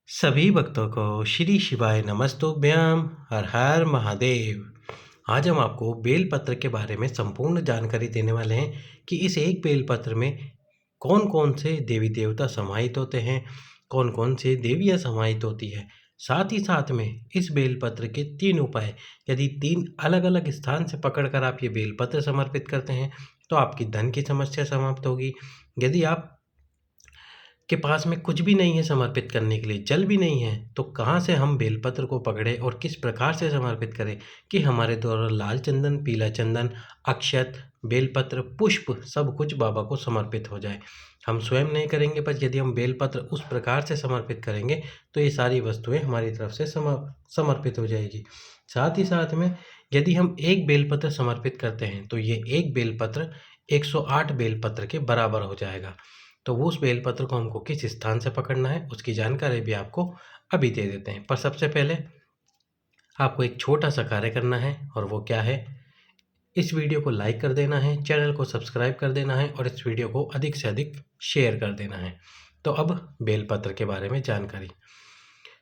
सभी भक्तों को श्री शिवाय नमस्तुभ्यम। हर हर महादेव। आज हम आपको बेलपत्र के बारे में संपूर्ण जानकारी देने वाले हैं कि इस एक बेलपत्र में कौन कौन से देवी देवता समाहित होते हैं, कौन कौन से देवियाँ समाहित होती है। साथ ही साथ में इस बेलपत्र के 3 उपाय, यदि 3 अलग अलग स्थान से पकड़कर आप ये बेलपत्र समर्पित करते हैं तो आपकी धन की समस्या समाप्त होगी। यदि आप के पास में कुछ भी नहीं है समर्पित करने के लिए, जल भी नहीं है, तो कहाँ से हम बेलपत्र को पकड़े और किस प्रकार से समर्पित करें कि हमारे द्वारा लाल चंदन, पीला चंदन, अक्षत, बेलपत्र, पुष्प सब कुछ बाबा को समर्पित हो जाए। हम स्वयं नहीं करेंगे, पर यदि हम बेलपत्र उस प्रकार से समर्पित करेंगे तो ये सारी वस्तुएं हमारी तरफ से समर्पित हो जाएगी। साथ ही साथ में यदि हम एक बेलपत्र समर्पित करते हैं तो ये एक बेलपत्र 108 बेलपत्र के बराबर हो जाएगा। तो वो उस बेलपत्र को हमको किस स्थान से पकड़ना है उसकी जानकारी भी आपको अभी दे देते हैं। पर सबसे पहले आपको एक छोटा सा कार्य करना है, और वो क्या है, इस वीडियो को लाइक कर देना है, चैनल को सब्सक्राइब कर देना है और इस वीडियो को अधिक से अधिक शेयर कर देना है। तो अब बेलपत्र के बारे में जानकारी।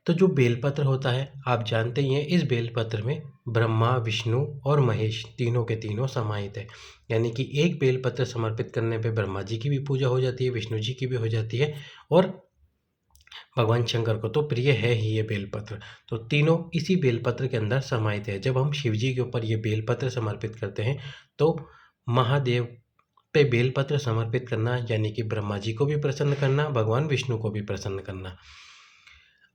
तो जो बेलपत्र होता है आप जानते ही हैं, इस बेलपत्र में ब्रह्मा, विष्णु और महेश तीनों के तीनों समाहित है। यानी कि एक बेलपत्र समर्पित करने पे ब्रह्मा जी की भी पूजा हो जाती है, विष्णु जी की भी हो जाती है, और भगवान शंकर को तो प्रिय है ही ये बेलपत्र। तो तीनों इसी बेलपत्र के अंदर समाहित है। जब हम शिव जी के ऊपर ये बेलपत्र समर्पित करते हैं तो महादेव पे बेलपत्र समर्पित करना यानी कि ब्रह्मा जी को भी प्रसन्न करना, भगवान विष्णु को भी प्रसन्न करना।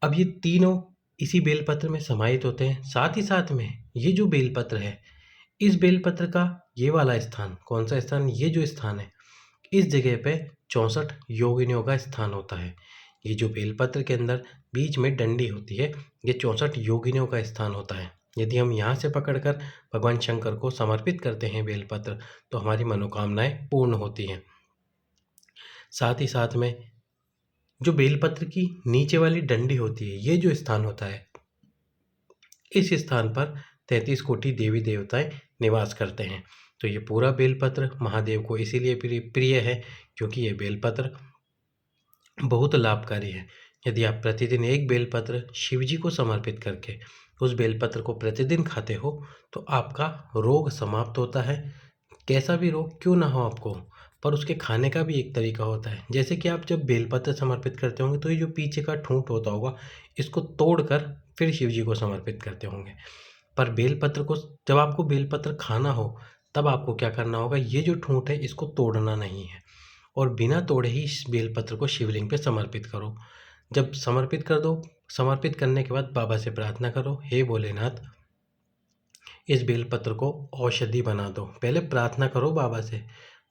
अब ये तीनों इसी बेलपत्र में समाहित होते हैं। साथ ही साथ में ये जो बेलपत्र है, इस बेलपत्र का ये वाला स्थान, कौन सा स्थान, ये जो स्थान है, इस जगह पे 64 योगिनियों का स्थान होता है। ये जो बेलपत्र के अंदर बीच में डंडी होती है, ये 64 योगिनियों का स्थान होता है। यदि हम यहाँ से पकड़कर भगवान शंकर को समर्पित करते हैं बेलपत्र तो हमारी मनोकामनाएं पूर्ण होती हैं। साथ ही साथ में जो बेलपत्र की नीचे वाली डंडी होती है, ये जो स्थान होता है, इस स्थान पर 33 कोटि देवी देवताएं निवास करते हैं। तो ये पूरा बेलपत्र महादेव को इसीलिए प्रिय है क्योंकि ये बेलपत्र बहुत लाभकारी है। यदि आप प्रतिदिन एक बेलपत्र शिव जी को समर्पित करके उस बेलपत्र को प्रतिदिन खाते हो तो आपका रोग समाप्त होता है। कैसा भी रोग क्यों ना हो आपको, पर उसके खाने का भी एक तरीका होता है। जैसे कि आप जब बेलपत्र समर्पित करते होंगे तो ये जो पीछे का ठूंठ होता होगा, इसको तोड़कर फिर शिव जी को समर्पित करते होंगे। पर बेलपत्र को जब आपको बेलपत्र खाना हो तब आपको क्या करना होगा, ये जो ठूंठ है इसको तोड़ना नहीं है और बिना तोड़े ही इस बेलपत्र को शिवलिंग पे समर्पित करो। जब समर्पित कर दो, समर्पित करने के बाद बाबा से प्रार्थना करो, हे भोलेनाथ इस बेलपत्र को औषधि बना दो। पहले प्रार्थना करो बाबा से,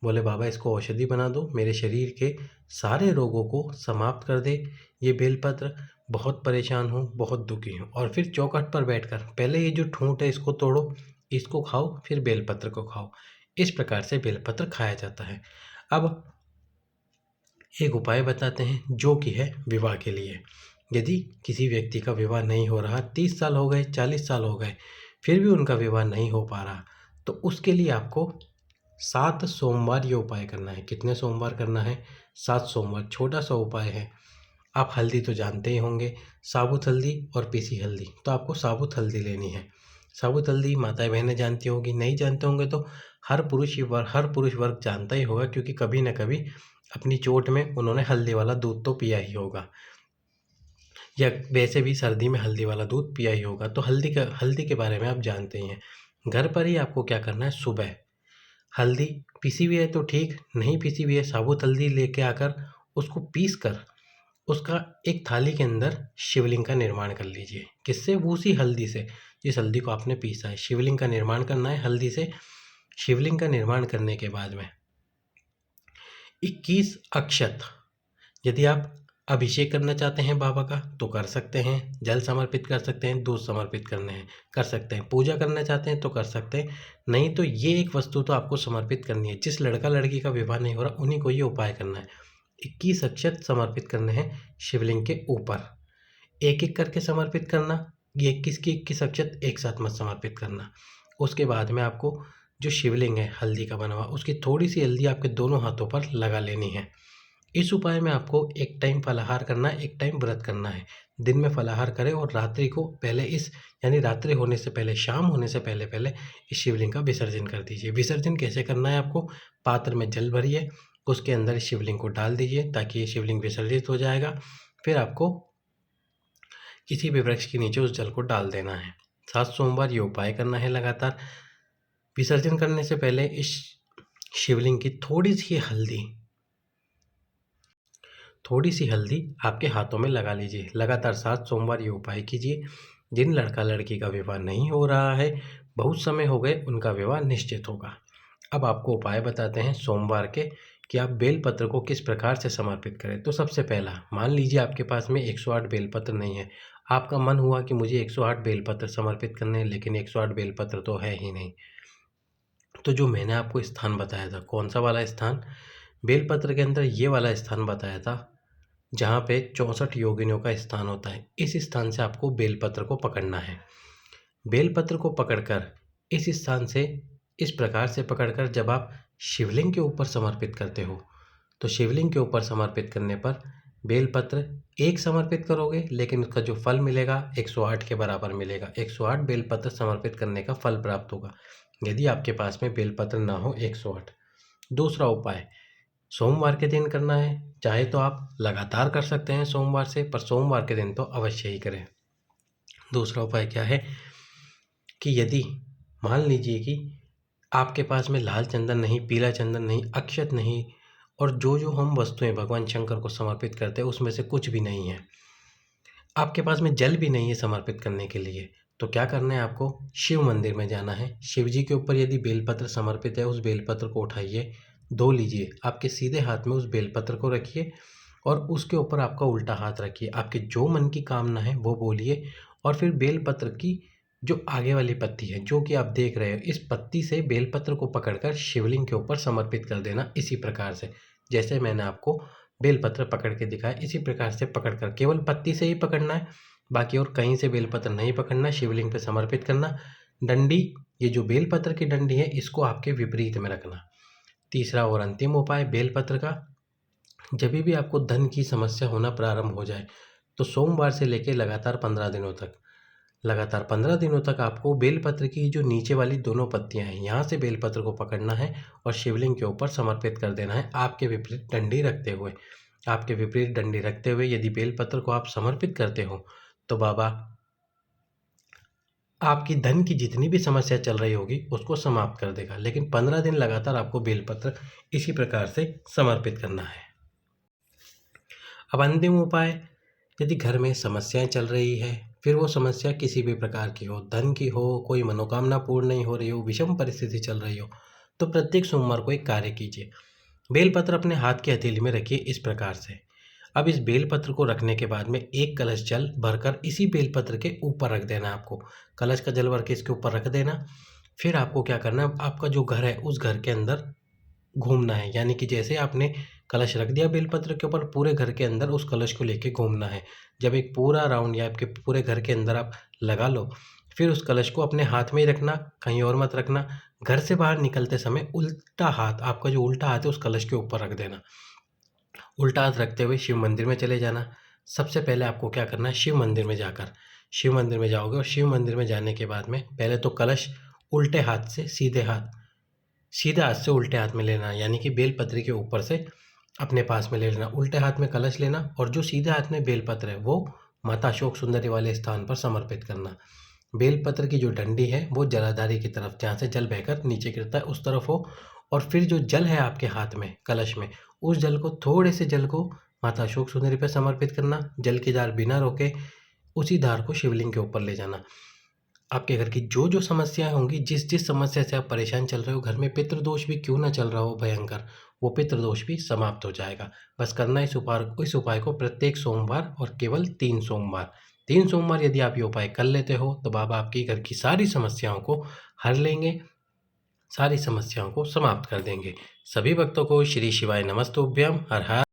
बोले बाबा इसको औषधि बना दो, मेरे शरीर के सारे रोगों को समाप्त कर दे ये बेलपत्र, बहुत परेशान हूँ, बहुत दुखी हूँ। और फिर चौखट पर बैठकर पहले ये जो ठूंठ है इसको तोड़ो, इसको खाओ, फिर बेलपत्र को खाओ। इस प्रकार से बेलपत्र खाया जाता है। अब एक उपाय बताते हैं जो कि है विवाह के लिए। यदि किसी व्यक्ति का विवाह नहीं हो रहा, 30 साल हो गए, 40 साल हो गए, फिर भी उनका विवाह नहीं हो पा रहा, तो उसके लिए आपको 7 सोमवार ये उपाय करना है। कितने सोमवार करना है? 7 सोमवार। छोटा सा उपाय है। आप हल्दी तो जानते ही होंगे, साबुत हल्दी और पीसी हल्दी। तो आपको साबुत हल्दी लेनी है। साबुत हल्दी माताएं बहनें जानती होंगी, नहीं जानते होंगे तो हर पुरुष वर्ग जानता ही होगा, क्योंकि कभी ना कभी अपनी चोट में उन्होंने हल्दी वाला दूध तो पिया ही होगा, या वैसे भी सर्दी में हल्दी वाला दूध पिया ही होगा। तो हल्दी के बारे में आप जानते ही हैं। घर पर ही आपको क्या करना है, सुबह हल्दी पीसी हुई है तो ठीक, नहीं पीसी हुई है साबुत हल्दी लेके आकर उसको पीस कर उसका एक थाली के अंदर शिवलिंग का निर्माण कर लीजिए। किससे? उसी हल्दी से, जिस हल्दी को आपने पीसा है। शिवलिंग का निर्माण करना है हल्दी से। शिवलिंग का निर्माण करने के बाद में 21 अक्षत, यदि आप अभिषेक करना चाहते हैं बाबा का तो कर सकते हैं, जल समर्पित कर सकते हैं, दूध समर्पित करने हैं कर सकते हैं, पूजा करना चाहते हैं तो कर सकते हैं, नहीं तो ये एक वस्तु तो आपको समर्पित करनी है। जिस लड़का लड़की का विवाह नहीं हो रहा उन्हीं को ये उपाय करना है। 21 अक्षत समर्पित करने हैं शिवलिंग के ऊपर, एक एक करके समर्पित करना। ये 21 की 21 अक्षत एक साथ मत समर्पित करना। उसके बाद में आपको जो शिवलिंग है हल्दी का बना हुआ, उसकी थोड़ी सी हल्दी आपके दोनों हाथों पर लगा लेनी है। इस उपाय में आपको एक टाइम फलाहार करना है, एक टाइम व्रत करना है। दिन में फलाहार करें और रात्रि को पहले यानी रात्रि होने से पहले, शाम होने से पहले इस शिवलिंग का विसर्जन कर दीजिए। विसर्जन कैसे करना है आपको? पात्र में जल भरिए, उसके अंदर इस शिवलिंग को डाल दीजिए ताकि ये शिवलिंग विसर्जित हो जाएगा। फिर आपको किसी भी वृक्ष के नीचे उस जल को डाल देना है। 7 सोमवार ये उपाय करना है लगातार। विसर्जन करने से पहले इस शिवलिंग की थोड़ी सी हल्दी आपके हाथों में लगा लीजिए। लगातार 7 सोमवार ये उपाय कीजिए। जिन लड़का लड़की का विवाह नहीं हो रहा है, बहुत समय हो गए, उनका विवाह निश्चित होगा। अब आपको उपाय बताते हैं सोमवार के कि आप बेलपत्र को किस प्रकार से समर्पित करें। तो सबसे पहला, मान लीजिए आपके पास में 108 बेलपत्र नहीं है। आपका मन हुआ कि मुझे 108 बेलपत्र समर्पित करने हैं, लेकिन 108 बेलपत्र तो है ही नहीं। तो जो मैंने आपको स्थान बताया था, कौन सा वाला स्थान? बेलपत्र के अंदर ये वाला स्थान बताया था जहाँ पे 64 योगिनियों का स्थान होता है। इस स्थान से आपको बेलपत्र को पकड़ना है। बेलपत्र को पकड़कर इस स्थान से इस प्रकार से पकड़कर जब आप शिवलिंग के ऊपर समर्पित करते हो, तो शिवलिंग के ऊपर समर्पित करने पर बेलपत्र एक समर्पित करोगे, लेकिन उसका जो फल मिलेगा 108 के बराबर मिलेगा। 108 बेलपत्र समर्पित करने का फल प्राप्त होगा यदि आपके पास में बेलपत्र ना हो 108। दूसरा उपाय सोमवार के दिन करना है। चाहे तो आप लगातार कर सकते हैं सोमवार से, पर सोमवार के दिन तो अवश्य ही करें। दूसरा उपाय क्या है कि यदि मान लीजिए कि आपके पास में लाल चंदन नहीं, पीला चंदन नहीं, अक्षत नहीं, और जो हम वस्तुएं भगवान शंकर को समर्पित करते हैं उसमें से कुछ भी नहीं है, आपके पास में जल भी नहीं है समर्पित करने के लिए, तो क्या करना है? आपको शिव मंदिर में जाना है। शिव जी के ऊपर यदि बेलपत्र समर्पित है, उस बेलपत्र को उठाइए, धो लीजिए, आपके सीधे हाथ में उस बेलपत्र को रखिए और उसके ऊपर आपका उल्टा हाथ रखिए। आपके जो मन की कामना है वो बोलिए और फिर बेलपत्र की जो आगे वाली पत्ती है, जो कि आप देख रहे हो, इस पत्ती से बेलपत्र को पकड़कर शिवलिंग के ऊपर समर्पित कर देना। इसी प्रकार से जैसे मैंने आपको बेलपत्र पकड़ के दिखाया, इसी प्रकार से पकड़कर, केवल पत्ती से ही पकड़ना है, बाकी और कहीं से बेलपत्र नहीं पकड़ना। शिवलिंग पे समर्पित करना। डंडी, ये जो बेलपत्र की डंडी है, इसको आपके विपरीत में रखना। तीसरा और अंतिम उपाय बेलपत्र का, जब भी आपको धन की समस्या होना प्रारंभ हो जाए, तो सोमवार से लेकर लगातार 15 दिनों तक आपको बेलपत्र की जो नीचे वाली दोनों पत्तियां हैं, यहाँ से बेलपत्र को पकड़ना है और शिवलिंग के ऊपर समर्पित कर देना है आपके विपरीत डंडी रखते हुए। आपके विपरीत डंडी रखते हुए यदि बेलपत्र को आप समर्पित करते हो, तो बाबा आपकी धन की जितनी भी समस्या चल रही होगी उसको समाप्त कर देगा। लेकिन 15 दिन लगातार आपको बेलपत्र इसी प्रकार से समर्पित करना है। अब अंतिम उपाय, यदि घर में समस्याएं चल रही है, फिर वो समस्या किसी भी प्रकार की हो, धन की हो, कोई मनोकामना पूर्ण नहीं हो रही हो, विषम परिस्थिति चल रही हो, तो प्रत्येक सोमवार को एक कार्य कीजिए। बेलपत्र अपने हाथ की हथेली में रखिए इस प्रकार से। अब इस बेलपत्र को रखने के बाद में एक कलश जल भरकर इसी बेलपत्र के ऊपर रख देना। आपको कलश का जल भर के इसके ऊपर रख देना। फिर आपको क्या करना है, आपका जो घर है उस घर के अंदर घूमना है। यानी कि जैसे आपने कलश रख दिया बेलपत्र के ऊपर, पूरे घर के अंदर उस कलश को लेके घूमना है। जब एक पूरा राउंड या आपके पूरे घर के अंदर आप लगा लो, फिर उस कलश को अपने हाथ में ही रखना, कहीं और मत रखना। घर से बाहर निकलते समय उल्टा हाथ, आपका जो उल्टा हाथ है उस कलश के ऊपर रख देना। उल्टा हाथ रखते हुए शिव मंदिर में चले जाना। सबसे पहले आपको क्या करना है, शिव मंदिर में जाओगे और शिव मंदिर में जाने के बाद में पहले तो कलश उल्टे हाथ से सीधे हाथ से उल्टे हाथ में लेना, यानी कि बेलपत्र के ऊपर से अपने पास में ले लेना। उल्टे हाथ में कलश लेना और जो सीधे हाथ में बेलपत्र है वो माता अशोक सुंदरी वाले स्थान पर समर्पित करना। बेलपत्र की जो डंडी है वो जलाधारी की तरफ, जहाँ से जल बहकर नीचे गिरता है उस तरफ हो, और फिर जो जल है आपके हाथ में कलश में, उस जल को, थोड़े से जल को माता अशोक सुंदरी पर समर्पित करना। जल की धार बिना रोके उसी धार को शिवलिंग के ऊपर ले जाना। आपके घर की जो समस्याएं होंगी, जिस समस्या से आप परेशान चल रहे हो, घर में पितृदोष भी क्यों ना चल रहा हो भयंकर, वो पितृदोष भी समाप्त हो जाएगा। बस करना इस उपाय को प्रत्येक सोमवार और केवल 3 सोमवार यदि आप ये उपाय कर लेते हो, तो बाबा आपकी घर की सारी समस्याओं को हर लेंगे, सारी समस्याओं को समाप्त कर देंगे। सभी भक्तों को श्री शिवाय नमस्तुभ्यम। हर हर